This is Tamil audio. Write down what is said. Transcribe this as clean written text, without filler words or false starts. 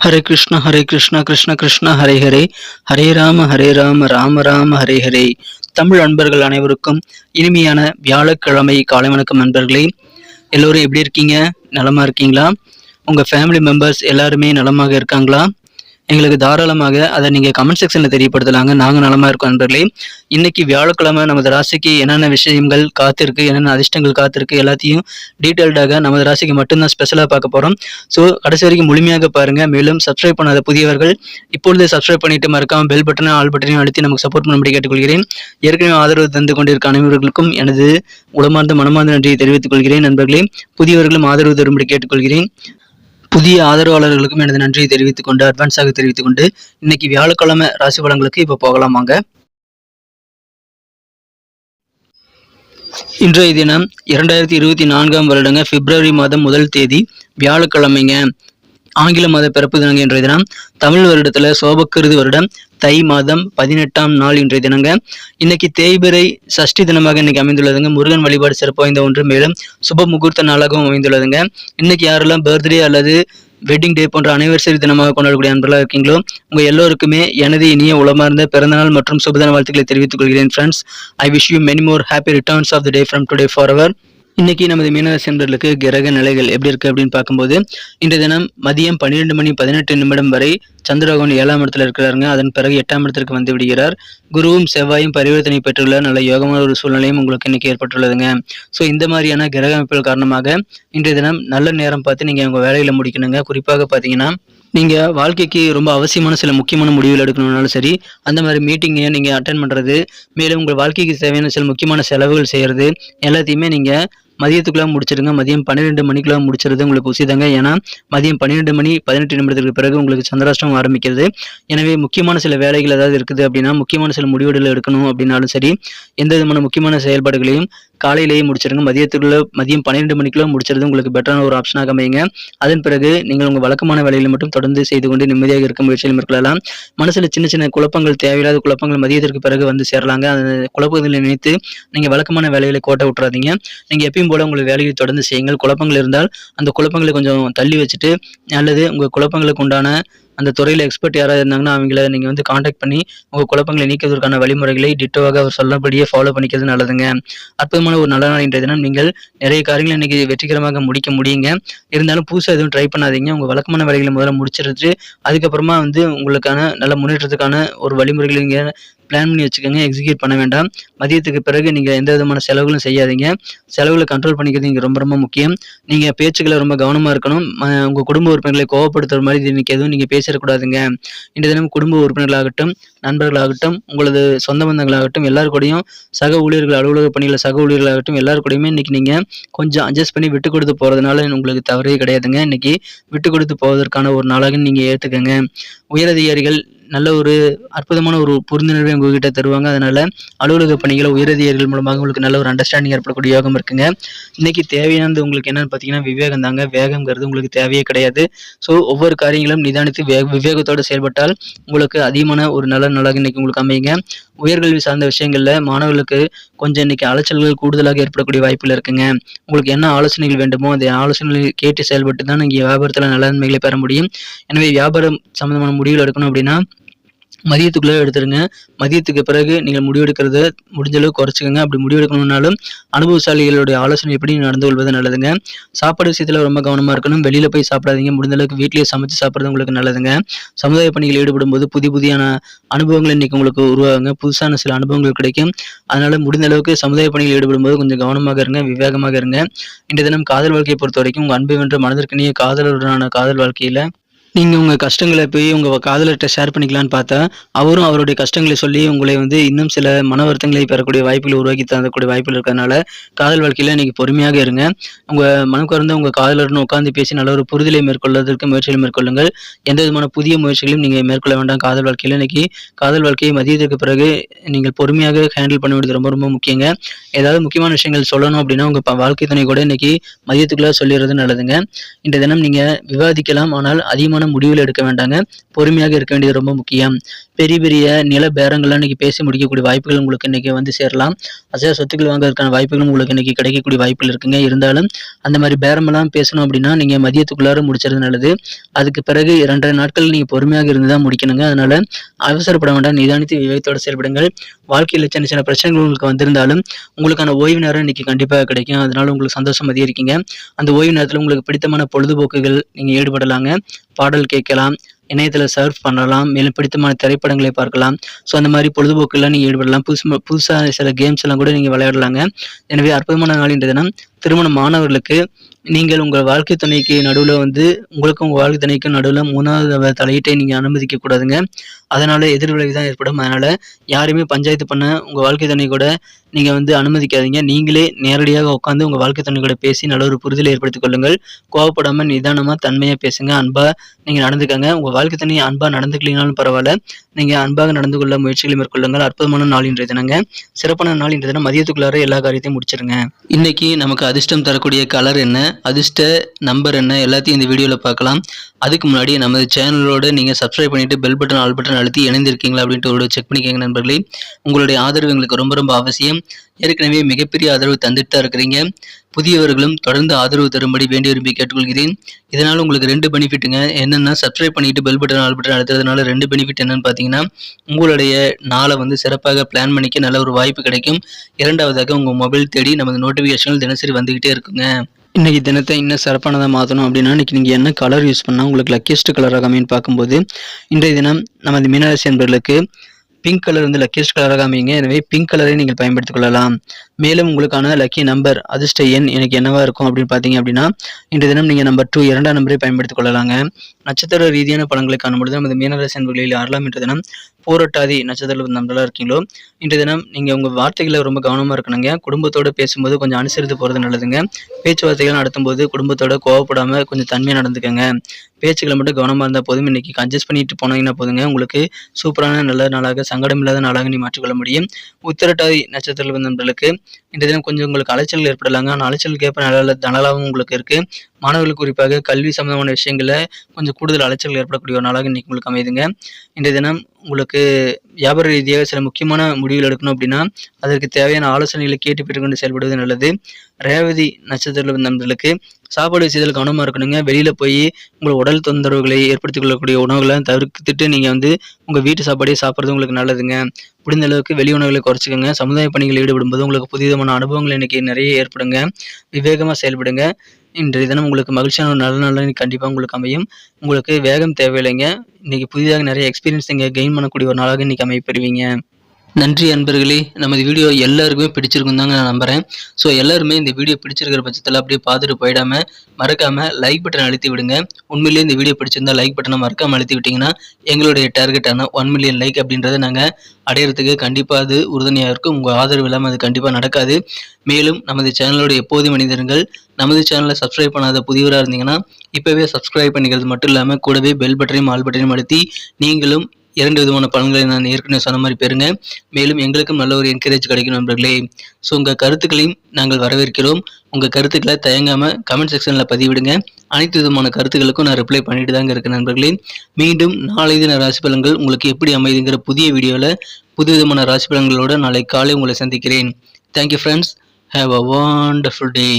ஹரே கிருஷ்ணா கிருஷ்ண கிருஷ்ண ஹரே ஹரே, ஹரே ராம ராம ராம ஹரே ஹரே. தமிழ் அன்பர்கள் அனைவருக்கும் இனிமையான வியாழக்கிழமை காலை வணக்கம் நண்பர்களே. எல்லோரும் எப்படி இருக்கீங்க? நலமா இருக்கீங்களா? உங்க ஃபேமிலி மெம்பர்ஸ் எல்லாருமே நலமாக இருக்காங்களா? எங்களுக்கு தாராளமாக அதை நீங்க கமெண்ட் செக்ஷன்ல தெரியப்படுத்தலாங்க. நாங்க நலமா இருக்கோம் நண்பர்களே. இன்னைக்கு வியாழக்கிழமை நமது ராசிக்கு என்னென்ன விஷயங்கள் காத்திருக்கு, என்னென்ன அதிர்ஷ்டங்கள் காத்திருக்கு, எல்லாத்தையும் டீட்டெயில்டாக நமது ராசிக்கு மட்டும்தான் ஸ்பெஷலா பார்க்க போறோம். ஸோ கடைசி வரைக்கும் முழுமையாக பாருங்க. மேலும் சப்ஸ்கிரைப் பண்ணாத புதியவர்கள் இப்பொழுது சப்ஸ்கிரைப் பண்ணிட்டு மறக்காம பெல் பட்டனை ஆல் பட்டனையும் அழுத்தி நமக்கு சப்போர்ட் பண்ணும்படி கேட்டுக்கொள்கிறேன். ஏற்கனவே ஆதரவு தந்து கொண்டிருக்க அனைவர்களுக்கும் எனது உளமார்ந்த மனமார்ந்த நன்றியை தெரிவித்துக் கொள்கிறேன் நண்பர்களே. புதியவர்களும் ஆதரவு தரும்படி கேட்டுக்கொள்கிறேன். புதிய ஆதரவாளர்களுக்கும் எனது நன்றியை தெரிவித்துக் கொண்டு அட்வான்ஸாக தெரிவித்துக் கொண்டு இன்னைக்கு வியாழக்கிழமை ராசி பலன்களுக்கு இப்ப போகலாமாங்க. இன்றைய தினம் 2024 வருடங்க பிப்ரவரி மாதம் 1 தேதி வியாழக்கிழமைங்க. ஆங்கில மாத பிறப்பு தினங்க இன்றைய தினம். தமிழ் வருடத்துல சோபக்கிருது வருடம் தை மாதம் 18ஆம் நாள் இன்றைய தினங்க. இன்னைக்கு தேய்பிறை சஷ்டி தினமாக இன்னைக்கு அமைந்துள்ளதுங்க. முருகன் வழிபாடு சிறப்பு வாய்ந்த ஒன்று, மேலும் சுப முகூர்த்த நாளாகவும் அமைந்துள்ளதுங்க. இன்னைக்கு யாரெல்லாம் பர்த்டே அல்லது வெட்டிங் டே போன்ற அனிவர்சரி தினமாக கொண்டாடக்கூடிய நண்பர்களாக இருக்கீங்களோ உங்க எல்லோருக்குமே எனது இனிய உளமார்ந்த பிறந்தநாள் மற்றும் சுபதின வாழ்த்துக்களை தெரிவித்துக் கொள்கிறேன் friends. I wish you many more happy returns of the day from today forever. இன்னைக்கு நமது மீனராசி நண்பர்களுக்கு கிரக நிலைகள் எப்படி இருக்கு அப்படின்னு பார்க்கும்போது, இன்றைய தினம் மதியம் 12:18 வரை சந்திரபகவான் 7ஆம் இடத்துல இருக்கிறாருங்க. அதன் பிறகு 8ஆம் இடத்திற்கு வந்து விடுகிறார். குருவும் செவ்வாயும் பரிவர்த்தனை பெற்றுள்ள நல்ல யோகமான ஒரு சூழ்நிலையும் உங்களுக்கு இன்னைக்கு ஏற்பட்டுள்ளதுங்க. ஸோ இந்த மாதிரியான கிரக அமைப்புகள் காரணமாக இன்றைய தினம் நல்ல நேரம் பார்த்து நீங்க உங்க வேலையில முடிக்கணுங்க. குறிப்பாக பார்த்தீங்கன்னா, நீங்க வாழ்க்கைக்கு ரொம்ப அவசியமான சில முக்கியமான முடிவுகள் எடுக்கணும்னாலும் சரி, அந்த மாதிரி மீட்டிங்கை நீங்க அட்டென்ட் பண்றது, மேலும் உங்கள் வாழ்க்கைக்கு தேவையான சில முக்கியமான செலவுகள் செய்யறது எல்லாத்தையுமே நீங்க மதியத்துக்குள்ள முடிச்சிருங்க. மதியம் 12 மணிக்குள்ள முடிச்சிருது உங்களுக்கு உசிதங்க. ஏன்னா மதியம் 12:18 பிறகு உங்களுக்கு சந்திராஷ்டமம் ஆரம்பிக்கிறது. எனவே முக்கியமான சில வேலைகள் ஏதாவது இருக்குது அப்படின்னா, முக்கியமான சில முடிவுகள் எடுக்கணும் அப்படின்னாலும் சரி, எந்த விதமான முக்கியமான செயல்பாடுகளையும் காலையிலேயே முடிச்சிருங்க. மதியம் 12 மணிக்குள்ள முடிச்சிருது உங்களுக்கு பெட்டரான ஒரு ஆப்ஷனாக அமையுங்க. அதன் பிறகு நீங்கள் உங்கள் வழக்கமான வேலைகளை மட்டும் தொடர்ந்து செய்து கொண்டு நிம்மதியாக இருக்க முயற்சியில் மேற்கொள்ளலாம். மனசுல சின்ன சின்ன குழப்பங்கள், தேவையில்லாத குழப்பங்கள் மதியத்திற்கு பிறகு வந்து சேரலாங்க. அந்த குழப்பங்களை நினைத்து நீங்க வழக்கமான வேலைகளை கோட்டை விட்டுறாதீங்க. நீங்க எப்பயும் போல உங்கள் வேலையை தொடர்ந்து செய்யுங்கள். குழப்பங்கள் இருந்தால் அந்த குழப்பங்களை கொஞ்சம் தள்ளி வச்சுட்டு, அல்லது உங்க குழப்பங்களுக்கு உண்டான அந்த துறையில எக்ஸ்பர்ட் யாராவது இருந்தாங்கன்னா அவங்கள நீங்க வந்து காண்டாக்ட் பண்ணி உங்க குழப்பங்களை நீக்குவதற்கான வழிமுறைகளை டிட்டோவாக அவர் சொல்லபடியே ஃபாலோ பண்ணிக்கிறது நல்லதுங்க. அற்புதமான ஒரு நல்ல நாள் இன்றைய தினம். நீங்கள் நிறைய காரியங்களை இன்னைக்கு வெற்றிகரமாக முடிக்க முடியுங்க. இருந்தாலும் புதுசாக எதுவும் ட்ரை பண்ணாதீங்க. உங்க வழக்கமான வேலைகளை முதல்ல முடிச்சிருச்சு, அதுக்கப்புறமா வந்து உங்களுக்கான நல்ல முன்னேற்றத்துக்கான ஒரு வழிமுறைகளை நீங்க பிளான் பண்ணி வச்சுக்கோங்க. எக்ஸிக்யூட் பண்ண வேண்டாம். மதியத்துக்கு பிறகு நீங்க எந்த விதமான செலவுகளும் செய்யாதீங்க. செலவுகளை கண்ட்ரோல் பண்ணிக்கிறது இங்க ரொம்ப ரொம்ப முக்கியம். நீங்க பேச்சுக்களை ரொம்ப கவனமா இருக்கணும். உங்க குடும்ப உறுப்பினர்களை கோவப்படுத்துற மாதிரி இன்னைக்கு எதுவும் நீங்க பேசிடக்கூடாதுங்க. இன்றைய தினம் குடும்ப உறுப்பினர்களாகட்டும், நண்பர்களாகட்டும், உங்களது சொந்த பந்தங்களாகட்டும், எல்லாரு கூடயும் சக ஊழியர்கள், அலுவலக பணியில் சக ஊழியர்களாகட்டும், எல்லாரு கூடயுமே இன்னைக்கு நீங்க கொஞ்சம் அட்ஜஸ்ட் பண்ணி விட்டு கொடுத்து போறதுனால உங்களுக்கு தவறே கிடையாதுங்க. இன்னைக்கு விட்டு கொடுத்து போவதற்கான ஒரு நாளாக நீங்க ஏற்றுக்கங்க. உயரதிகாரிகள் நல்ல ஒரு அற்புதமான ஒரு புரிந்துணர்வை உங்ககிட்ட தருவாங்க. அதனால அலுவலக பணிகளை உயரதிகாரிகள் மூலமாக உங்களுக்கு நல்ல ஒரு அண்டர்ஸ்டாண்டிங் ஏற்படக்கூடிய யோகம் இருக்குங்க. இன்னைக்கு தேவையானது உங்களுக்கு என்னன்னு பார்த்தீங்கன்னா விவேகம் தாங்க. வேகம்ங்கிறது உங்களுக்கு தேவையே கிடையாது. ஸோ ஒவ்வொரு காரியங்களும் நிதானித்து விவேகத்தோடு செயல்பட்டால் உங்களுக்கு அதிகமான ஒரு நல்ல நாளாக இன்னைக்கு உங்களுக்கு அமையுங்க. உயர்கல்வி சார்ந்த விஷயங்கள்ல மாணவர்களுக்கு கொஞ்சம் இன்னைக்கு அலைச்சல்கள் கூடுதலாக ஏற்படக்கூடிய வாய்ப்புகள் இருக்குங்க. உங்களுக்கு என்ன ஆலோசனைகள் வேண்டுமோ அந்த ஆலோசனைகளை கேட்டு செயல்பட்டு தான் நீங்க வியாபாரத்துல நல்ல நன்மைகளை பெற முடியும். எனவே வியாபாரம் சம்பந்தமான முடிவுகள் எடுக்கணும் அப்படின்னா மதியத்துக்குள்ளே எடுத்துருங்க. மதியத்துக்கு பிறகு நீங்கள் முடிவெடுக்கிறத முடிஞ்ச அளவுக்கு குறைச்சிக்கோங்க. அப்படி முடிவெடுக்கணும்னாலும் அனுபவசாலிகளுடைய ஆலோசனை எப்படி நடந்து கொள்வது நல்லதுங்க. சாப்பாடு விஷயத்துல ரொம்ப கவனமா இருக்கணும். வெளியில போய் சாப்பிடாதீங்க. முடிந்த அளவுக்கு வீட்டிலேயே சமைச்சு சாப்பிட்றது உங்களுக்கு நல்லதுங்க. சமுதாய பணிகளில் ஈடுபடும் போது புதிய அனுபவங்கள் இன்னைக்கு உங்களுக்கு உருவாகுங்க. புதுசான சில அனுபவங்கள் கிடைக்கும். அதனால முடிந்த அளவுக்கு சமுதாய பணிகளில் ஈடுபடும் போது கொஞ்சம் கவனமாக இருங்க, விவேகமாக இருங்க. இன்றைய தினம் காதல் வாழ்க்கையை பொறுத்த வரைக்கும் உங்க அன்பை வென்ற மனதிற்கினிய காதலுடனான காதல் வாழ்க்கையில நீங்க உங்க கஷ்டங்களை போய் உங்க காதலர்கிட்ட ஷேர் பண்ணிக்கலான்னு பார்த்தா, அவரும் அவருடைய கஷ்டங்களை சொல்லி உங்களை வந்து இன்னும் சில மன வருத்தங்களை பெறக்கூடிய வாய்ப்புகளை உருவாக்கி தரக்கூடிய வாய்ப்புகள் இருக்கிறதுனால காதல் வாழ்க்கையில இன்னைக்கு பொறுமையாக இருங்க. உங்க மனம் கறந்த உங்க காதலருடன் உட்கார்ந்து பேசி நல்ல ஒரு புரிதலை மேற்கொள்வதற்கு முயற்சிகளை மேற்கொள்ளுங்கள். எந்த விதமான புதிய முயற்சிகளையும் நீங்க மேற்கொள்ள வேண்டாம். காதல் வாழ்க்கையில இன்னைக்கு காதல் வாழ்க்கையை மதியத்திற்கு பிறகு நீங்கள் பொறுமையாக ஹேண்டில் பண்ண வேண்டியது ரொம்ப ரொம்ப முக்கியங்க. ஏதாவது முக்கியமான விஷயங்கள் சொல்லணும் அப்படின்னா உங்க வாழ்க்கை துணை கூட இன்னைக்கு மதியத்துக்குள்ள சொல்லிடுறது நல்லதுங்க. இன்றைய தினம் நீங்க விவாதிக்கலாம், ஆனால் அதிகமான அவசரமான முடிவுகள் எடுக்க வேண்டாங்க. பொறுமையாக இருக்க வேண்டியது ரொம்ப முக்கியம். பெரிய பெரிய நில பேரங்கள்லாம் இன்னைக்கு பேசி முடிக்கக்கூடிய வாய்ப்புகள் உங்களுக்கு இன்னைக்கு வந்து சேரலாம். அசையா சொத்துக்கள் வாங்குறதுக்கான வாய்ப்புகளும் உங்களுக்கு இன்னைக்கு கிடைக்கக்கூடிய வாய்ப்புகள் இருக்குங்க. இருந்தாலும் அந்த மாதிரி பேரமெல்லாம் பேசணும் அப்படின்னா நீங்க மதியத்துக்குள்ளார முடிச்சது நல்லது. அதுக்கு பிறகு 2 நாட்கள் நீங்க பொறுமையாக இருந்து தான் முடிக்கணுங்க. அதனால அவசரப்பட வேண்டாம். நிதானித்து விவேகத்தோட செயல்படுங்கள். வாழ்க்கையில சின்ன சின்ன பிரச்சனைகள் உங்களுக்கு வந்திருந்தாலும் உங்களுக்கான ஓய்வு நேரம் இன்னைக்கு கண்டிப்பா கிடைக்கும். அதனால உங்களுக்கு சந்தோஷம் அதிகரிக்குங்க. அந்த ஓய்வு நேரத்துல உங்களுக்கு பிடித்தமான பொழுதுபோக்குகள் நீங்க ஈடுபடலாங்க. பாடல் கேட்கலாம், இணையத்துல சர்ஃப் பண்ணலாம், மேலும் பிடித்தமான திரைப்படங்களை பார்க்கலாம். ஸோ அந்த மாதிரி பொழுதுபோக்குலாம் நீங்க ஈடுபடலாம். புதுசா சில கேம்ஸ் எல்லாம் கூட நீங்க விளையாடலாங்க. எனவே அற்புதமான நாள் இன்றைய தினம். திருமண மாணவர்களுக்கு நீங்கள் உங்கள் வாழ்க்கை துணைக்கு நடுவுல வந்து உங்களுக்கும் உங்க வாழ்க்கை துணைக்கும் நடுவுல 3வது தலையீட்டை நீங்க அனுமதிக்க கூடாதுங்க. அதனால எதிர்விளைவு தான் ஏற்படும். அதனால யாரையுமே பஞ்சாயத்து பண்ண உங்க வாழ்க்கை துணை கூட நீங்க வந்து அனுமதிக்காதீங்க. நீங்களே நேரடியாக உட்காந்து உங்க வாழ்க்கை துணை கூட பேசி நல்ல ஒரு புரிதலை ஏற்படுத்திக் கொள்ளுங்கள். கோவப்படாம நிதானமா தன்மையா பேசுங்க. அன்பா நீங்க நடந்துக்கங்க. உங்க வாழ்க்கை துணை அன்பா நடந்துக்கலினாலும் பரவாயில்ல. நீங்க அன்பாக நடந்து கொள்ள முயற்சிகளை மேற்கொள்ளுங்கள். அற்புதமான நாள் இன்றைய தினங்க. சிறப்பான நாள் இன்றைய தினம். மதியத்துக்குள்ளார எல்லா காரியத்தையும் முடிச்சிருங்க. இன்னைக்கு நமக்கு அதிர்ஷ்டம் தரக்கூடிய கலர் என்ன, அதிர்ஷ்ட நம்பர் என்ன, எல்லாத்தையும் இந்த வீடியோல பார்க்கலாம். அதுக்கு முன்னாடி நமது சேனலோட நீங்க சப்ஸ்கிரைப் பண்ணிட்டு பெல் பட்டன் ஆல் பட்டன் அழுத்தி இணைந்திருக்கீங்களா அப்படின்ட்டு ஒரு செக் பண்ணிக்கங்க நண்பர்களே. உங்களுடைய ஆதரவு எங்களுக்கு ரொம்ப ரொம்ப அவசியம். ஏற்கனவே மிகப்பெரிய ஆதரவு தந்துட்டு தான் இருக்கிறீங்க. புதியவர்களும் தொடர்ந்து ஆதரவு தரும்படி வேண்டி விரும்பி கேட்டுக்கொள்கிறேன். இதனால உங்களுக்கு 2 பெனிஃபிட்டுங்க. என்னன்னா சப்ஸ்கிரைப் பண்ணிட்டு பெல் பட்டன் ஆல் பட்டன் அழுத்துறதுனால 2 பெனிஃபிட் என்னன்னு பார்த்தீங்கன்னா, உங்களுடைய நாளை வந்து சிறப்பாக பிளான் பண்ணிக்க நல்ல ஒரு வாய்ப்பு கிடைக்கும். 2வதாக உங்க மொபைல் தேடி நமது நோட்டிஃபிகேஷன்கள் தினசரி வந்துகிட்டே இருக்குங்க. இன்னைக்கு தினத்தை இன்னும் சிறப்பானதாக மாற்றணும் அப்படின்னா இன்னைக்கு நீங்கள் என்ன கலர் யூஸ் பண்ணால் உங்களுக்கு லக்கியஸ்ட் கலராக அமைன்னு பார்க்கும்போது இன்றைய தினம் நமது மீனராசி என்பவர்களுக்கு பிங்க் கலர் வந்து லக்கியஸ்ட் கலராக அமைங்க. எனவே பிங்க் கலரை நீங்கள் பயன்படுத்திக் கொள்ளலாம். மேலும் உங்களுக்கான லக்கி நம்பர் அதிர்ஷ்ட எண் எனக்கு என்னவா இருக்கும் அப்படின்னு பார்த்தீங்க அப்படின்னா இன்றைய தினம் நீங்கள் நம்பர் 2 2ஆம் நம்பரை பயன்படுத்திக் கொள்ளலாங்க. நட்சத்திர ரீதியான பலன்களை காணும்பொழுது நமது மீனராசி என்பவர்களில் 6ஆம் இன்றைய தினம் போராட்டாதி நட்சத்திரத்தில் நம்பளா இருக்கீங்களோ இன்றைய தினம் நீங்கள் உங்கள் வார்த்தைகளை ரொம்ப கவனமாக இருக்கணுங்க. குடும்பத்தோடு பேசும்போது கொஞ்சம் அனுசரித்து போகிறது நல்லதுங்க. பேச்சுவார்த்தைகள் நடத்தும்போது குடும்பத்தோட கோவப்படாமல் கொஞ்சம் தன்மையாக நடந்துக்கங்க. பேச்சுக்களை மட்டும் கவனமாக இருந்தால் போதும். இன்னைக்கு அட்ஜஸ்ட் பண்ணிட்டு போனீங்கன்னா போதுங்க. உங்களுக்கு சூப்பரான நல்ல நாளாக சங்கடம் இல்லாத நாளாக நீ மாற்றிக்கொள்ள முடியும். உத்திரட்டாதி நட்சத்திரத்தில் நண்பர்களுக்கு இன்றைய தினம் கொஞ்சம் உங்களுக்கு அலைச்சல் ஏற்படலாங்க. ஆனால் அலைச்சலுக்கு ஏற்ப நல்ல தனலாகவும் உங்களுக்கு இருக்கு. மாணவர்களுக்கு குறிப்பாக கல்வி சம்பந்தமான விஷயங்கள்ல கொஞ்சம் கூடுதல் அலைச்சல் ஏற்படக்கூடிய ஒரு நாளாக இன்னைக்கு உங்களுக்கு அமைதுங்க. இன்றைய தினம் உங்களுக்கு வியாபார ரீதியாக சில முக்கியமான முடிவுகள் எடுக்கணும் அப்படின்னா அதற்கு தேவையான ஆலோசனைகளை கேட்டு பெற்றுக்கொண்டு செயல்படுவது நல்லது. ரேவதி நட்சத்திர நண்பர்களுக்கு சாப்பாடு விஷயத்தில் கவனமாக இருக்கணுங்க. வெளியில போய் உங்கள் உடல் தொந்தரவுகளை ஏற்படுத்திக் கொள்ளக்கூடிய உணவுகளை தவிர்த்துட்டு நீங்க வந்து உங்க வீட்டு சாப்பாடே சாப்பிட்றது உங்களுக்கு நல்லதுங்க. முடிந்த அளவுக்கு வெளி உணவுகளை குறைச்சிக்கோங்க. சமுதாய பணிகளில் ஈடுபடும்போது உங்களுக்கு புதிதமான அனுபவங்கள் இன்னைக்கு நிறைய ஏற்படுங்க. விவேகமா செயல்படுங்க. இன்றைய தினம் உங்களுக்கு மகிழ்ச்சியான ஒரு நல்ல நாள் கண்டிப்பாக உங்களுக்கு அமையும். உங்களுக்கு வேகம் தேவையில்லைங்க. இன்னைக்கு புதிதாக நிறைய எக்ஸ்பீரியன்ஸ் நீங்க கெயின் பண்ணக்கூடிய ஒரு நாளாக இன்னைக்கு அமைப்பெறுவீங்க. நன்றி அன்பர்களே. நமது வீடியோ எல்லாருக்குமே பிடிச்சிருக்கும் தாங்க நான் நம்புறேன். ஸோ எல்லாருமே இந்த வீடியோ பிடிச்சிருக்கிற பட்சத்தில் அப்படியே பார்த்துட்டு போயிடாம மறக்காம லைக் பட்டன் அழுத்தி விடுங்க. உண்மையிலேயே இந்த வீடியோ பிடிச்சிருந்தா லைக் பட்டனை மறக்காம அழுத்தி விட்டீங்கன்னா எங்களுடைய டார்கெட்டான 1 மில்லியன் லைக் அப்படின்றத நாங்கள் அடையிறதுக்கு கண்டிப்பாக அது உறுதுணையாக இருக்கும். உங்கள் ஆதரவு இல்லாமல் அது கண்டிப்பாக நடக்காது. மேலும் நமது சேனலோட எப்போதும் மனிதர்கள் நமது சேனலை சப்ஸ்கிரைப் பண்ணாத புதியவராக இருந்தீங்கன்னா இப்போவே சப்ஸ்கிரைப் பண்ணிக்கிறது மட்டும் இல்லாமல் கூடவே பெல் பட்டனையும் ஆல் பட்டனையும் அழுத்தி நீங்களும் 2 விதமான பலன்களை நான் ஏற்கனவே சொன்ன மாதிரி பெறுங்க. மேலும் எங்களுக்கும் நல்ல ஒரு என்கரேஜ் கிடைக்கும் நண்பர்களே. ஸோ உங்கள் கருத்துக்களையும் நாங்கள் வரவேற்கிறோம். உங்கள் கருத்துக்களை தயங்காம கமெண்ட் செக்ஷனில் பதிவிடுங்க. அனைத்து விதமான கருத்துக்களுக்கும் நான் ரிப்ளை பண்ணிட்டு தாங்க இருக்கேன் நண்பர்களே. மீண்டும் நாளை தின ராசி பலன்கள் உங்களுக்கு எப்படி அமைதுங்கிற புதிய வீடியோவில் புது விதமான ராசி பலன்களோட நாளை காலை உங்களை சந்திக்கிறேன். Thank you friends. Have a wonderful day.